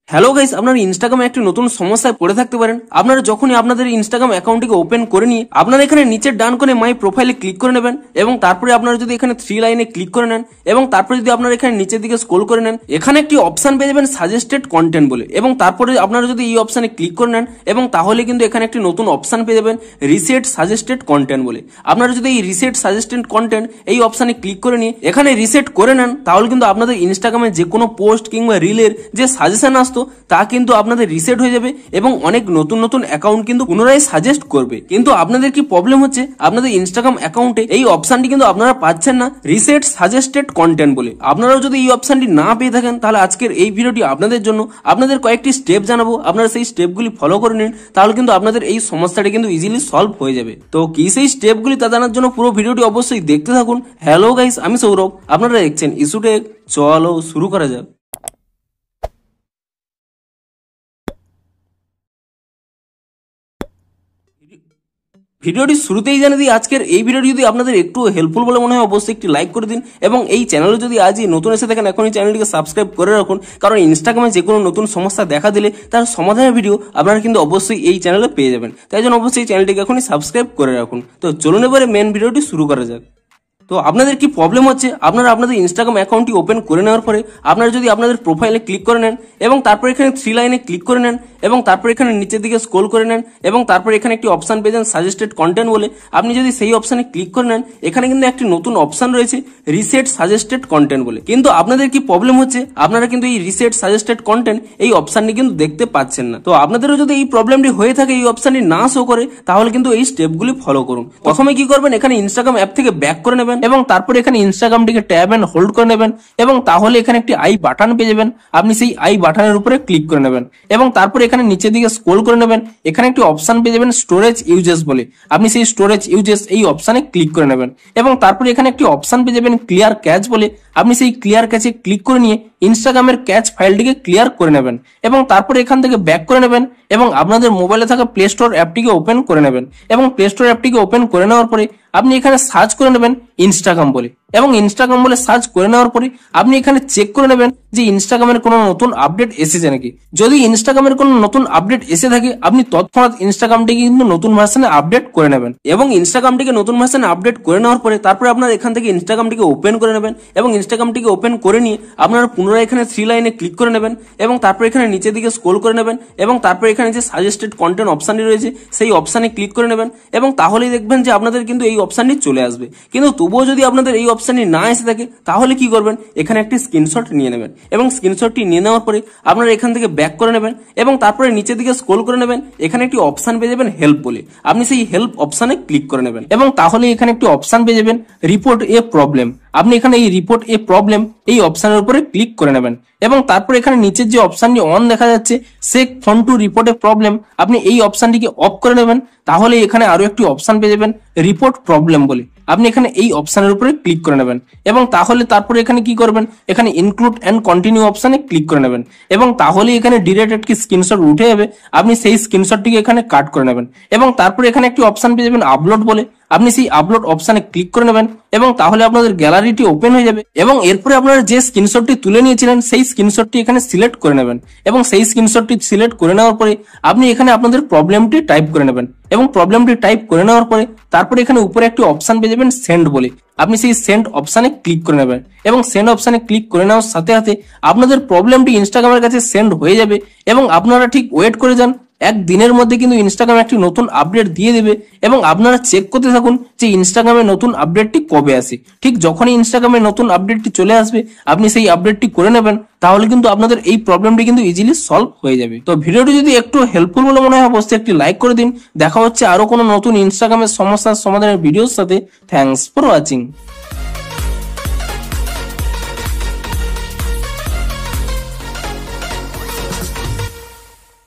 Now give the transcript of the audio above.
Hello guys, আপনারা ইনস্টাগ্রামে একটি নতুন সমস্যায় পড়ে থাকতে পারেন। আপনারা যখনই আপনাদের ইনস্টাগ্রাম অ্যাকাউন্টটিকে ওপেন করে নিয়ে আপনারা এখানে নিচের ডান কোণে মাই প্রোফাইলে ক্লিক করে নেবেন এবং তারপরে আপনারা যদি এখানে 3 লাইনে ক্লিক করে নেন এবং তারপরে যদি আপনারা এখানে নিচের দিকে স্ক্রল করে নেন, এখানে একটি অপশন পেয়ে যাবেন সাজেস্টেড কন্টেন্ট বলে, এবং তারপরে আপনারা যদি এই অপশনে ক্লিক করে নেন এবং তাহলে কিন্তু এখানে একটি নতুন অপশন পেয়ে যাবেন রিসেট সাজেস্টেড কন্টেন্ট বলে। আপনারা যদি এই রিসেট সাজেস্টেড কন্টেন্ট এই অপশনে ক্লিক করে নিয়ে এখানে রিসেট করে নেন, তাহলে কিন্তু আপনাদের ইনস্টাগ্রামে যে কোনো পোস্ট কিংবা রিলের যে সাজেশন আসতো তা কিন্তু আপনাদের রিসেট হয়ে যাবে এবং অনেক নতুন নতুন অ্যাকাউন্ট কিন্তু পুনরায় সাজেস্ট করবে। কিন্তু আপনাদের কি প্রবলেম হচ্ছে, আপনাদের ইনস্টাগ্রাম অ্যাকাউন্টে এই অপশনটি কিন্তু আপনারা পাচ্ছেন না রিসেট সাজেস্টেড কন্টেন্ট বলে। আপনারাও যদি এই অপশনটি না পেয়ে থাকেন, তাহলে আজকের এই ভিডিওটি আপনাদের জন্য। আপনাদের কয়েকটি স্টেপ জানাবো, আপনারা সেই স্টেপগুলি ফলো করে নিন, তাহলে কিন্তু আপনাদের এই সমস্যাটি কিন্তু ইজিলি সলভ হয়ে যাবে। তো কি সেই স্টেপগুলি তা জানার জন্য পুরো ভিডিওটি অবশ্যই দেখতে থাকুন। হ্যালো গাইস, আমি সৌরভ, আপনারা দেখছেন ইস্যুটেক। চলো শুরু করা যাক। ভিডিওটি শুরুতেই জানিয়ে দিই, আজকের এই ভিডিওটি যদি আপনাদের একটু হেল্পফুল বলে মনে হয় অবশ্যই একটি লাইক করে দিন, এবং এই চ্যানেলে যদি আজই নতুন এসে থাকেন এখনই চ্যানেলটিকে সাবস্ক্রাইব করে রাখুন, কারণ ইনস্টাগ্রামে যে কোনো নতুন সমস্যা দেখা দিলে তার সমাধানের ভিডিও আপনারা কিন্তু অবশ্যই এই চ্যানেলে পেয়ে যাবেন। তাই জন্য অবশ্যই এই চ্যানেলটিকে এখনই সাবস্ক্রাইব করে রাখুন। তো চলুন এবারে মেন ভিডিওটি শুরু করা যাক। তো আপনাদের কি প্রবলেম হচ্ছে, আপনারা আপনাদের ইনস্টাগ্রাম অ্যাকাউন্টটি ওপেন করে নেওয়ার পরে আপনারা যদি আপনাদের প্রোফাইলে ক্লিক করে নেন এবং তারপর এখানে 3 লাইনে ক্লিক করে নেন এবং তারপর এখানে নিচের দিকে স্ক্রল করে নেন এবং তারপর এখানে একটি অপশন পেয়ে যান সাজেস্টেড কন্টেন্ট বলে, আপনি যদি সেই অপশনে ক্লিক করে নেন, এখানে কিন্তু একটি নতুন অপশন রয়েছে রিসেট সাজেস্টেড কন্টেন্ট বলে। কিন্তু আপনাদের কি প্রবলেম হচ্ছে, আপনারা কিন্তু এই রিসেট সাজেস্টেড কন্টেন্ট এই অপশনটি কিন্তু দেখতে পাচ্ছেন না। তো আপনাদেরও যদি এই প্রবলেমটি হয়ে থাকে, এই অপশনটি না শো করে, তাহলে কিন্তু এই স্টেপগুলি ফলো করুন। প্রথমে কি করবেন, এখানে ইনস্টাগ্রাম অ্যাপ থেকে ব্যাক করে নেবেন এবং তারপরে এখানে ইনস্টাগ্রামটিকে ট্যাব এন্ড হোল্ড করে নেবেন এবং তাহলে এখানে একটি আই বাটন পেয়ে যাবেন। আপনি সেই আই বাটনের উপরে ক্লিক করে নেবেন এবং তারপরে এখানে নিচের দিকে স্ক্রল করে নেবেন, এখানে একটি অপশন পেয়ে যাবেন স্টোরেজ ইউজেস বলে, আপনি সেই স্টোরেজ ইউজেস এই অপশনে ক্লিক করে নেবেন এবং তারপরে এখানে একটি অপশন পেয়ে যাবেন ক্লিয়ার ক্যাচ বলে, আপনি সেই ক্লিয়ার ক্যাচে ক্লিক করে নিয়ে ইনস্টাগ্রামের ক্যাচ ফাইলটিকে ক্লিয়ার করে নেবেন এবং তারপরে এখান থেকে ব্যাক করে নেবেন এবং আপনাদের মোবাইলে থাকা প্লে স্টোর অ্যাপটিকে ওপেন করে নেবেন এবং প্লে স্টোর অ্যাপটিকে ওপেন করে নেওয়ার পরে আপনি এখানে সার্চ করে নেবেন ইনস্টাগ্রাম বলে, এবং ইনস্টাগ্রাম বলে সার্চ করে নেওয়ার পরে আপনি এখানে চেক করে নেবেন যে ইনস্টাগ্রামের কোনো নতুন আপডেট এসেছে নাকি। যদি ইনস্টাগ্রামের কোনো নতুন আপডেট এসে থাকে, আপনি তৎক্ষণাৎ ইনস্টাগ্রামটিকে কিন্তু নতুন ভার্সনে আপডেট করে নেবেন এবং ইনস্টাগ্রামটিকে নতুন ভার্সনে আপডেট করে নেওয়ার পরে তারপরে আপনার এখান থেকে ইনস্টাগ্রামটিকে ওপেন করে নেবেন এবং ইনস্টাগ্রামটিকে ওপেন করে নিয়ে আপনারা পুনরায় এখানে 3 লাইনে ক্লিক করে নেবেন এবং তারপর এখানে নিচের দিকে স্ক্রল করে নেবেন এবং তারপর এখানে যে সাজেস্টেড কন্টেন্ট অপশনটি রয়েছে সেই অপশনে ক্লিক করে নেবেন এবং তাহলেই দেখবেন যে আপনাদের কিন্তু এই অপশনটি চলে আসবে। কিন্তু তবুও যদি আপনাদের এই অপশনটি না এসে থাকে, তাহলে কি করবেন, এখানে একটি স্ক্রিনশট নিয়ে নেবেন এবং স্ক্রিনশটটি নিয়ে নেওয়ার পরে আপনারা এখান থেকে ব্যাক করে নেবেন এবং তারপরে নিচের দিকে স্ক্রল করে নেবেন, এখানে একটি অপশন পেয়ে যাবেন হেল্প বলে, আপনি সেই হেল্প অপশনে ক্লিক করে নেবেন এবং তাহলে এখানে একটি অপশন পেয়ে যাবেন রিপোর্ট এ প্রবলেম, আপনি এখানে এই রিপোর্ট এ প্রবলেম এই অপশনের উপরে ক্লিক করে নেবেন এবং তারপর এখানে নিচের যে অপশনটি অন দেখা যাচ্ছে shake phone to report a problem, আপনি এই অপশনটিকে অফ করে নেবেন। তাহলে এখানে আরো একটি অপশন পেয়ে যাবেন রিপোর্ট প্রবলেম বলে, আপনি এখানে এই অপশনের উপরে ক্লিক করে নেবেন এবং তাহলে তারপরে এখানে কি করবেন, এখানে ইনক্লুড এন্ড কন্টিনিউ অপশনে ক্লিক করে নেবেন এবং তাহলে এখানে ডিরেক্ট একটি স্ক্রিনশট উঠে যাবে, আপনি সেই স্ক্রিনশটটিকে এখানে কাট করে নেবেন এবং তারপরে এখানে একটি অপশন পেয়ে যাবেন আপলোড বলে, আপনি সেই আপলোড অপশনে ক্লিক করে নেবেন এবং তাহলে আপনাদের গ্যালারিটি ওপেন হয়ে যাবে এবং এরপরে আপনারা যে স্ক্রিনশটটি তুলে নিয়েছিলেন সেই স্ক্রিনশটটি এখানে সিলেক্ট করে নেবেন এবং সেই স্ক্রিনশটটি সিলেক্ট করে নেওয়ার পরে আপনি এখানে আপনাদের প্রবলেমটি টাইপ করে নেবেন এবং প্রবলেমটি টাইপ করে নেওয়ার পরে তারপরে এখানে উপরে একটি অপশন পেয়ে যাবেন সেন্ড বলে, আপনি সেই সেন্ড অপশনে ক্লিক করে নেবেন এবং সেন্ড অপশনে ক্লিক করে নেওয়ার সাথে সাথে আপনাদের প্রবলেমটি ইনস্টাগ্রামের কাছে সেন্ড হয়ে যাবে এবং আপনারা ঠিক ওয়েট করে যান, এক দিনের মধ্যে কিন্তু ইনস্টাগ্রাম একটি নতুন আপডেট দিয়ে দেবে এবং আপনারা চেক করতে থাকুন যে ইনস্টাগ্রামের নতুন আপডেটটি কবে আসে। ঠিক যখনই ইনস্টাগ্রামের নতুন আপডেটটি চলে আসবে, আপনি সেই আপডেটটি করে নেবেন, তাহলে কিন্তু আপনাদের এই প্রবলেমটি কিন্তু ইজিলি সলভ হয়ে যাবে। তো ভিডিওটি যদি একটু হেল্পফুল বলে মনে হয় অবশ্যই একটি লাইক করে দিন। দেখা হচ্ছে আরো কোনো নতুন ইনস্টাগ্রামের সমস্যার সমাধানের ভিডিওর সাথে। Thanks for watching.